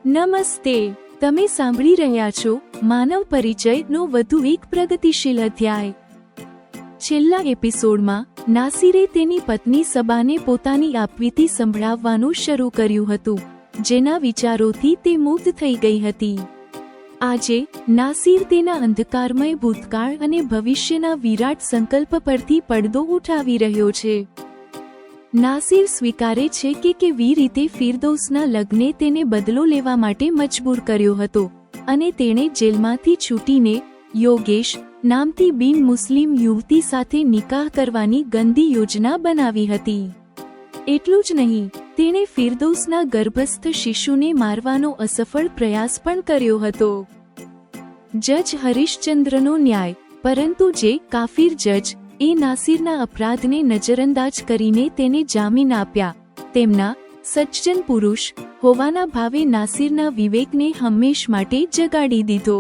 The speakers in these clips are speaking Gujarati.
નમસ્તે, તમે સાંભળી રહ્યા છો માનવ પરિચયનો વધુ એક પ્રગતિશીલ અધ્યાય. છેલ્લા એપિસોડમાં નાસિરે તેની પત્ની સબાને પોતાની આપવીતી સંભળાવવાનું શરૂ કર્યું હતું, જેના વિચારોથી તે મુગ્ધ થઈ ગઈ હતી. આજે નાસિર તેના અંધકારમય ભૂતકાળ અને ભવિષ્યના વિરાટ સંકલ્પ પરથી પડદો ઉઠાવી રહ્યો છે. નાસિર સ્વીકારે છે કે કેવી રીતે ફિરદૌસના લગ્ને તેને બદલો લેવા માટે મજબૂર કર્યો હતો અને તેણે જેલમાંથી છૂટીને યોગેશ નામથી બિન મુસ્લિમ યુવતી સાથે નિકાહ કરવાની ગંદી યોજના બનાવી હતી. એટલું જ નહીં, તેણે ફિરદૌસના ગર્ભસ્થ શિશુને મારવાનો અસફળ પ્રયાસ પણ કર્યો હતો. જજ હરીશચંદ્રનો ન્યાય, પરંતુ જે કાફિર જજ એ નાસિરના અપરાધને નજરઅંદાજ કરીને તેને જામીન આપ્યા. તેમના સજ્જન પુરુષ હોવાના ભાવે નાસિરના વિવેકને હંમેશ માટે જગાડી દીધો.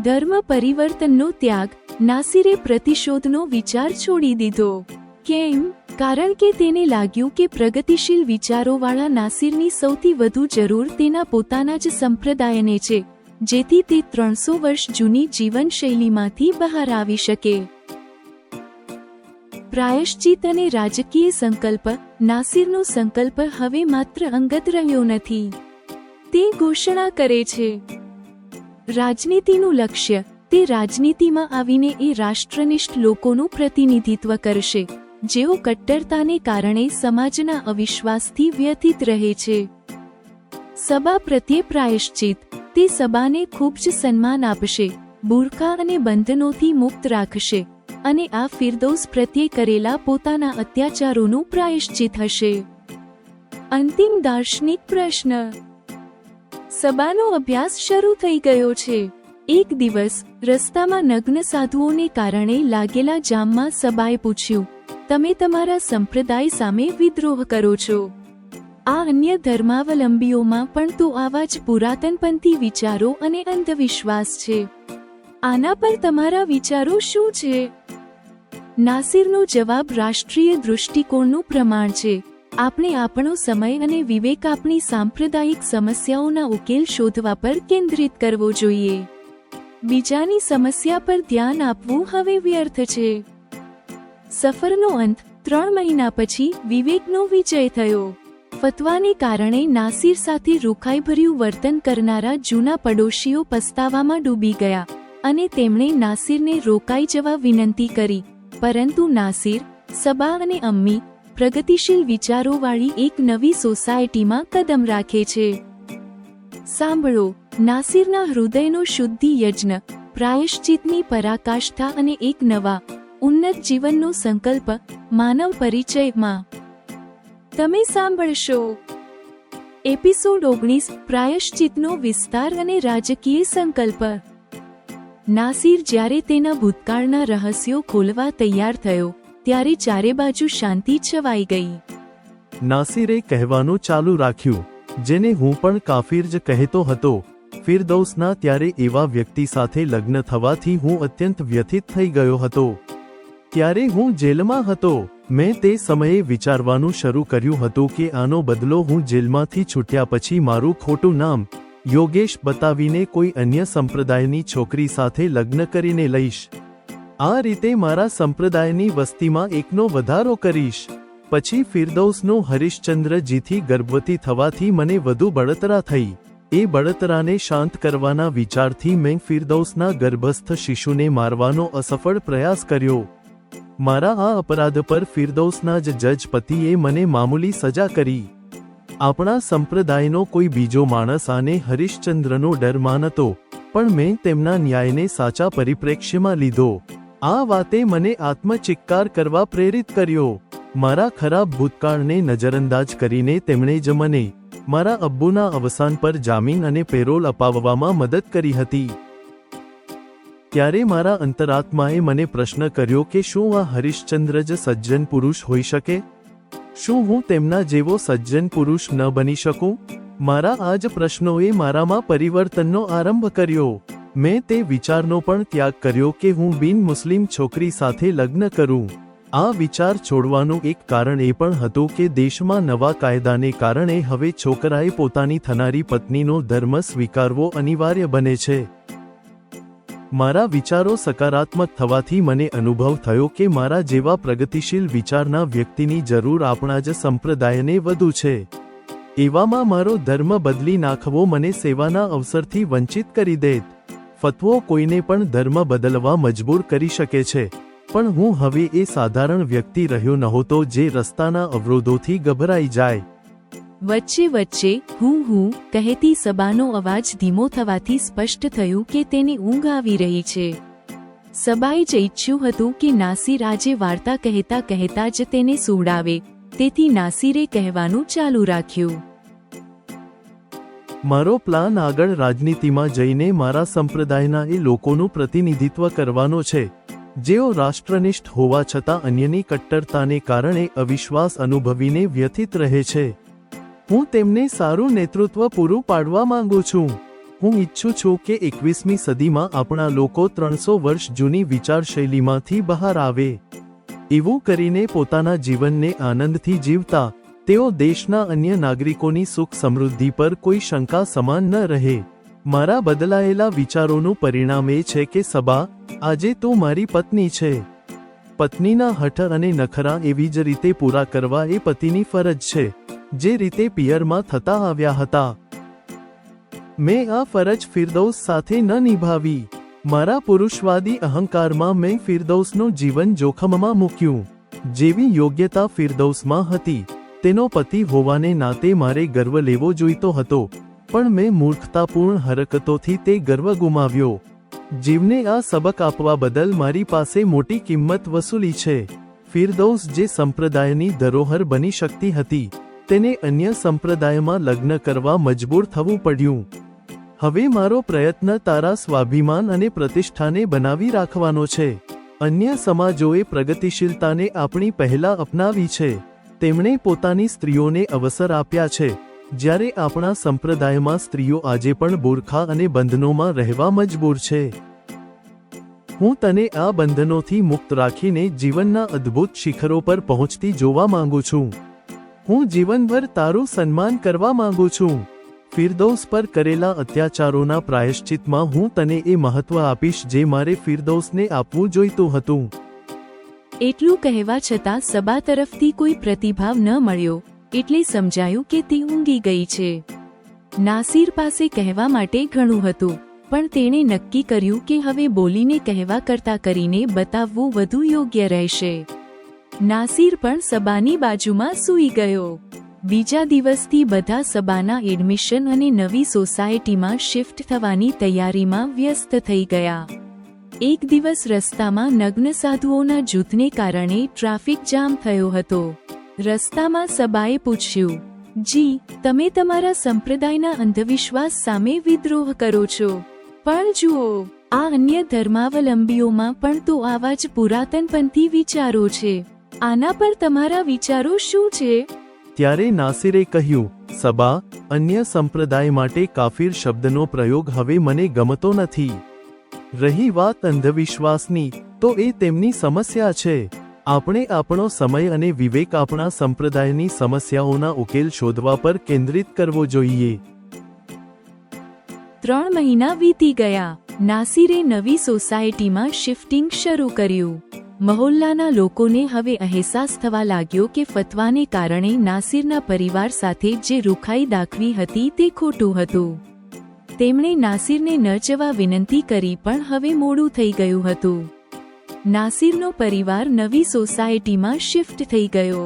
ધર્મ પરિવર્તનનો ત્યાગ, નાસિરે પ્રતિશોધનો વિચાર છોડી દીધો. કેમ? કારણ કે તેને લાગ્યું કે પ્રગતિશીલ વિચારોવાળા નાસિરની સૌથી વધુ જરૂર તેના પોતાના જ સંપ્રદાયને છે, જેથી તે 300 વર્ષ જૂની જીવનશૈલીમાંથી બહાર આવી શકે. પ્રાયશ્ચિત અને રાજકીય સંકલ્પ. નાસિરનો સંકલ્પ હવે માત્ર અંગત રહ્યો નથી. તે ઘોષણા કરે છે રાજનીતિનું લક્ષ્ય. તે રાજનીતિમાં આવીને એ રાષ્ટ્રનિષ્ઠ લોકોનું પ્રતિનિધિત્વ કરશે, જેઓ કટ્ટરતાને કારણે સમાજના અવિશ્વાસથી વ્યથિત રહે છે. સબા પ્રત્યે પ્રાયશ્ચિત. તે સબાને ખૂબ જ સન્માન આપશે, બુરખા અને બંધનોથી મુક્ત રાખશે અને આ ફિરદૌસ પ્રત્યે કરેલા પોતાના અત્યાચારોનું પ્રાયશ્ચિત હશે. અંતિમ દાર્શનિક પ્રશ્ન. સબાનો અભ્યાસ શરૂ થઈ ગયો છે. એક દિવસ રસ્તામાં નગ્ન સાધુઓને કારણે લાગેલા જામમાં સબાએ પૂછ્યું, તમે તમારા સંપ્રદાય સામે વિદ્રોહ કરો છો. આ અન્ય ધર્માવલંબીઓમાં પણ તો આવા જ પુરાતનપંથી વિચારો અને અંધવિશ્વાસ છે. આના પર તમારા વિચારો શું છે? નાસિરનો જવાબ રાષ્ટ્રીય દૃષ્ટિકોણનું પ્રમાણ છે. આપણે આપણો સમય અને વિવેક આપણી સાંપ્રદાયિક સમસ્યાઓના ઉકેલ શોધવા પર કેન્દ્રિત કરવો જોઈએ. બીજાની સમસ્યા પર ધ્યાન આપવું હવે વ્યર્થ છે. સફરનો અંત. 3 મહિના પછી વિવેકનો વિજય થયો. ફતવાને કારણે નાસિર સાથે રૂખાઈભર્યું વર્તન કરનારા જૂના પડોશીઓ પસ્તાવામાં ડૂબી ગયા અને તેમણે નાસિરને રોકાઈ જવા વિનંતી કરી. પરંતુ નાસિર, સબા અને અમ્મી પ્રગતિશીલ વિચારોવાળી એક નવી સોસાયટીમાં કદમ રાખે છે. સાંભળો નાસિરના હૃદયનો શુદ્ધિ યજ્ઞ, પ્રાયશ્ચિતની પરાકાષ્ઠા અને એક નવા ઉન્નત જીવનનો સંકલ્પ માનવ પરિચયમાં. તમે સાંભળશો એપિસોડ 19, પ્રાયશ્ચિતનો વિસ્તાર અને રાજકીય સંકલ્પ. નાસિર જ્યારે તેના ભૂતકાળના રહસ્યો ખોલવા તૈયાર થયો, ત્યારે ચારે બાજુ શાંતિ છવાઈ ગઈ. નાસિરે કહેવાનું ચાલુ રાખ્યું, જેને હું પણ કાફિર જ કહેતો હતો. ફિરદૌસના ત્યારે એવા વ્યક્તિ સાથે લગ્ન થવાથી હું અત્યંત વ્યથિત થઈ ગયો હતો. ત્યારે હું જેલમાં હતો. મેં તે સમયે વિચારવાનું શરૂ કર્યું હતું કે આનો બદલો હું જેલમાંથી છૂટ્યા પછી મારું ખોટું નામ યોગેશ બતાવીને કોઈ અન્ય સંપ્રદાયની છોકરી સાથે લગ્ન કરીને લઈશ. આ રીતે મારા સંપ્રદાયની વસ્તીમાં એકનો વધારો કરીશ. પછી ફિરદૌસનો હરીશચંદ્રજીથી ગર્ભવતી થવાથી મને વધુ બળતરા થઈ. એ બળતરાને શાંત કરવાના વિચારથી મેં ફિરદૌસના ગર્ભસ્થ શિશુને મારવાનો અસફળ પ્રયાસ કર્યો. મારા આ અપરાધ પર ફિરદૌસના જ જજ પતિએ મને મામૂલી સજા કરી. આપણા સંપ્રદાયનો કોઈ બીજો માણસ આને હરીશચંદ્રનો ડર માનતો, પણ મેં તેમના ન્યાયને સાચા પરિપ્રેક્ષ્યમાં લીધો. આ વાતે મને આત્મચિક્કાર કરવા પ્રેરિત કર્યો. મારા ખરાબ ભૂતકાળને નજરઅંદાજ કરીને તેમણે જ મને મારા અબ્બુના અવસાન પર જામીન અને પેરોલ અપાવવામાં મદદ કરી હતી. ત્યારે મારા અંતરાત્માએ મને પ્રશ્ન કર્યો કે શું આ હરીશચંદ્ર જ સજ્જન પુરુષ હોઈ શકે? શું હું તેમના જેવો સજ્જન પુરુષ ન બની શકું? મારા આ જ પ્રશ્નોએ મારામાં પરિવર્તનનો આરંભ કર્યો. મેં તે વિચારનો પણ ત્યાગ કર્યો કે હું બિન મુસ્લિમ છોકરી સાથે લગ્ન કરું. આ વિચાર છોડવાનું એક કારણ એ પણ હતું કે દેશમાં નવા કાયદાને કારણે હવે છોકરાએ પોતાની થનારી પત્નીનો ધર્મ સ્વીકારવો અનિવાર્ય બને છે. મારા વિચારો સકારાત્મક થવાથી મને અનુભવ થયો કે મારા જેવા પ્રગતિશીલ વિચારના વ્યક્તિની જરૂર આપણા જ સંપ્રદાયને વધુ છે. એવામાં મારો ધર્મ બદલી નાખવો મને સેવાના અવસરથી વંચિત કરી દેત. ફતવો કોઈને પણ ધર્મ બદલવા મજબૂર કરી શકે છે, પણ હું હવે એ સાધારણ વ્યક્તિ રહ્યો નહોતો જે રસ્તાના અવરોધોથી ગભરાઈ જાય. વચ્ચે વચ્ચે હું કહેતી સબાનો અવાજ ધીમો થવાથી સ્પષ્ટ થયું કે તેને ઊંઘ આવી રહી છે. સબાએ જ ઈચ્છ્યું હતું કે નાસિર આજે વાર્તા કહેતા કહેતા જ તેને સુવડાવે, તેથી નાસિરે કહેવાનું ચાલુ રાખ્યું. મારો પ્લાન આગળ રાજનીતિમાં જઈને મારા સંપ્રદાયના એ લોકોનું પ્રતિનિધિત્વ કરવાનો છે જેઓ રાષ્ટ્રનિષ્ઠ હોવા છતાં અન્યની કટ્ટરતાને કારણે અવિશ્વાસ અનુભવીને વ્યથિત રહે છે. હું તેમને સારું નેતૃત્વ પૂરું પાડવા માંગુ છું. હું ઈચ્છું છું કે 21મી સદીમાં આપણા લોકો 300 વર્ષ જૂની વિચારશૈલીમાંથી બહાર આવે. એવું કરીને પોતાના જીવનને આનંદથી જીવતા તેઓ દેશના અન્ય નાગરિકોની સુખ સમૃદ્ધિ પર કોઈ શંકા સમાન ન રહે. મારા બદલાયેલા વિચારોનું પરિણામ એ છે કે સબા, આજે તું મારી પત્ની છે. પત્નીના હઠ અને નખરા એવી જ રીતે પૂરા કરવા એ પતિની ફરજ છે, જે રીતે પિયરમાં થતા આવ્યા હતા. મેં આ ફરજ ફિરદૌસ સાથે ન નિભાવી. મારા પુરુષવાદી અહંકારમાં મેં ફિરદૌસનું જીવન જોખમમાં મૂક્યું. જેવી યોગ્યતા ફિરદૌસમાં હતી તેનો પતિ હોવાને નાતે મારે ગર્વ લેવો જોઈતો હતો, પણ મેં મૂર્ખતાપૂર્ણ હરકતોથી તે ગર્વ ગુમાવ્યો. જીવને આ સબક આપવા બદલ મારી પાસે મોટી કિંમત વસૂલી છે. ફિરદૌસ જે સંપ્રદાયની ધરોહર બની શકતી હતી, તેને અન્ય સંપ્રદાયમાં લગ્ન કરવા મજબૂર થવું પડ્યું. હવે મારો પ્રયત્ન તારા સ્વાભિમાન અને પ્રતિષ્ઠાને બનાવી રાખવાનો છે. અન્ય સમાજોએ પ્રગતિશીલતાને આપણી પહેલા અપનાવી છે. તેમણે પોતાની સ્ત્રીઓને અવસર આપ્યા છે, જ્યારે આપણા સંપ્રદાયમાં સ્ત્રીઓ આજે પણ બુરખા અને બંધનોમાં રહેવા મજબૂર છે. હું તને આ બંધનોથી મુક્ત રાખીને જીવનના અદ્ભુત શિખરો પર પહોંચતી જોવા માંગુ છું. હું જીવનભર તારું સન્માન કરવા માંગુ છું. ફિરદૌસ પર કરેલા અત્યાચારોના પ્રાયશ્ચિતમાં હું તને એ મહત્વ આપીશ જે મારે ફિરદૌસને આપવું જોઈતું હતું. એટલું કહેવા છતાં સબા તરફથી કોઈ પ્રતિભાવ ન મળ્યો, એટલે સમજાયું કે તે ઊંઘી ગઈ છે. નાસિર પાસે કહેવા માટે ઘણું હતું, પણ તેણે નક્કી કર્યું કે હવે બોલીને કહેવા કરતાં કરીને બતાવવું વધુ યોગ્ય રહેશે. નાસિર પણ સબાની બાજુમાં સૂઈ ગયો. બીજા દિવસથી બધા સબાના એડમિશન અને નવી સોસાયટીમાં શિફ્ટ થવાની તૈયારીમાં વ્યસ્ત થઈ ગયા. એક દિવસ રસ્તામાં નગ્ન સાધુઓના જૂથને કારણે ટ્રાફિક જામ થયો હતો. રસ્તામાં સબાએ પૂછ્યું, જી, તમે તમારા સંપ્રદાયના અંધવિશ્વાસ સામે વિદ્રોહ કરો છો, પણ જુઓ, આ અન્ય ધર્માવલંબીઓમાં પણ તો આવા જ પુરાતનપંથી વિચારો છે. આના પર તમારા વિચારો શું છે? ત્યારે નાસિરે કહ્યું, સબા, અન્ય સંપ્રદાય માટે કાફિર શબ્દનો પ્રયોગ હવે મને ગમતો નથી. રહી વાત અંધવિશ્વાસની, તો એ તેમની સમસ્યા છે. આપણે આપણો સમય અને વિવેક આપણા સંપ્રદાયની સમસ્યાઓના ઉકેલ શોધવા પર કેન્દ્રિત કરવો જોઈએ. 3 મહિના વીતી ગયા. નાસિરે નવી સોસાયટીમાં શિફ્ટિંગ શરૂ કર્યું. મહોલ્લાના લોકોને હવે અહેસાસ થવા લાગ્યો કે ફતવાને કારણે નાસિરના પરિવાર સાથે જે રૂખાઈ દાખવી હતી તે ખોટું હતું. તેમણે નાસિરને ન જવા વિનંતી કરી, પણ હવે મોડું થઈ ગયું હતું. નાસિરનો પરિવાર નવી સોસાયટીમાં શિફ્ટ થઈ ગયો.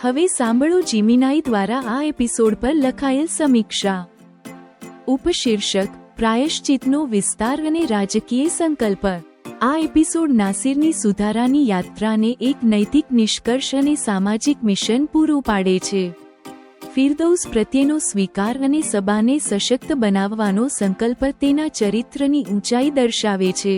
હવે સાંભળો જીમિનાઈ દ્વારા આ એપિસોડ પર લખાયેલ સમીક્ષા. ઉપશીર્ષક: પ્રાયશ્ચિતનો વિસ્તાર અને રાજકીય સંકલ્પ. આ એપિસોડ નાસિરની સુધારાની યાત્રાને એક નૈતિક નિષ્કર્ષ અને સામાજિક મિશન પૂરું પાડે છે. ફિરદૌસ પ્રત્યેનો સ્વીકાર અને સબાને સશક્ત બનાવવાનો સંકલ્પ તેના ચરિત્રની ઊંચાઈ દર્શાવે છે.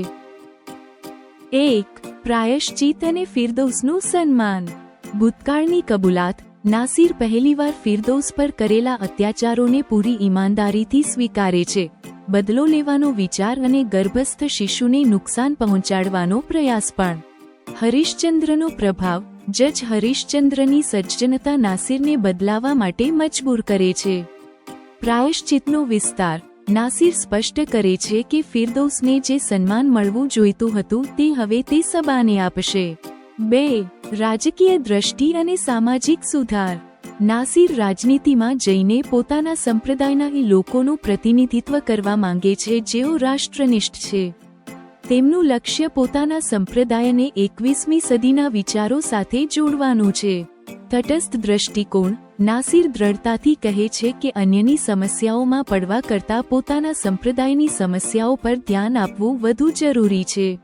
1. પ્રાયશ્ચિત અને ફિરદૌસનું સન્માન. ભૂતકાળની કબૂલાત. નાસિર પહેલીવાર ફિરદૌસ પર કરેલા અત્યાચારોને પૂરી ઈમાનદારીથી સ્વીકારે છે. બદલો લેવાનો વિચાર અને ગર્ભસ્થ શિશુને નુકસાન પહોંચાડવાનો પ્રયાસ પણ. હરિશ્ચંદ્રનો પ્રભાવ. જજ હરિશ્ચંદ્રની સજ્જનતા નાસિરને બદલાવા માટે મજબૂર કરે છે. પ્રાયશ્ચિતનો વિસ્તાર. નાસિર સ્પષ્ટ કરે છે કે ફિરદૌસને જે સન્માન મળવું જોઈતું હતું તે હવે તે સબાને આપશે. 2. રાજકીય દ્રષ્ટિ અને સામાજિક સુધાર. નાસિર રાજનીતિમાં જઈને પોતાના સંપ્રદાયના એ લોકોનું પ્રતિનિધિત્વ કરવા માંગે છે જેઓ રાષ્ટ્રનિષ્ઠ છે. તેમનું લક્ષ્ય પોતાના સંપ્રદાયને 21મી સદીના વિચારો સાથે જોડવાનું છે. તટસ્થ દ્રષ્ટિકોણ. નાસિર દ્રઢતાથી કહે છે કે અન્યની સમસ્યાઓમાં પડવા કરતાં પોતાના સંપ્રદાયની સમસ્યાઓ પર ધ્યાન આપવું વધુ જરૂરી છે.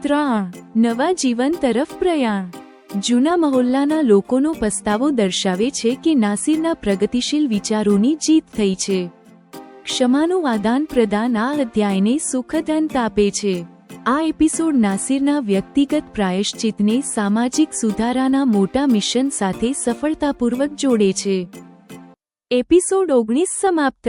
3. નવા જીવન તરફ પ્રયાણ. જૂના મહોલ્લાના લોકોનો પસ્તાવો દર્શાવે છે કે નાસિરના પ્રગતિશીલ વિચારોની જીત થઈ છે. ક્ષમાનું આદાન પ્રદાન આ અધ્યાયને સુખદ અંત આપે છે. આ એપિસોડ નાસિરના વ્યક્તિગત પ્રાયશ્ચિતને સામાજિક સુધારાના મોટા મિશન સાથે સફળતાપૂર્વક જોડે છે. એપિસોડ 19 સમાપ્ત.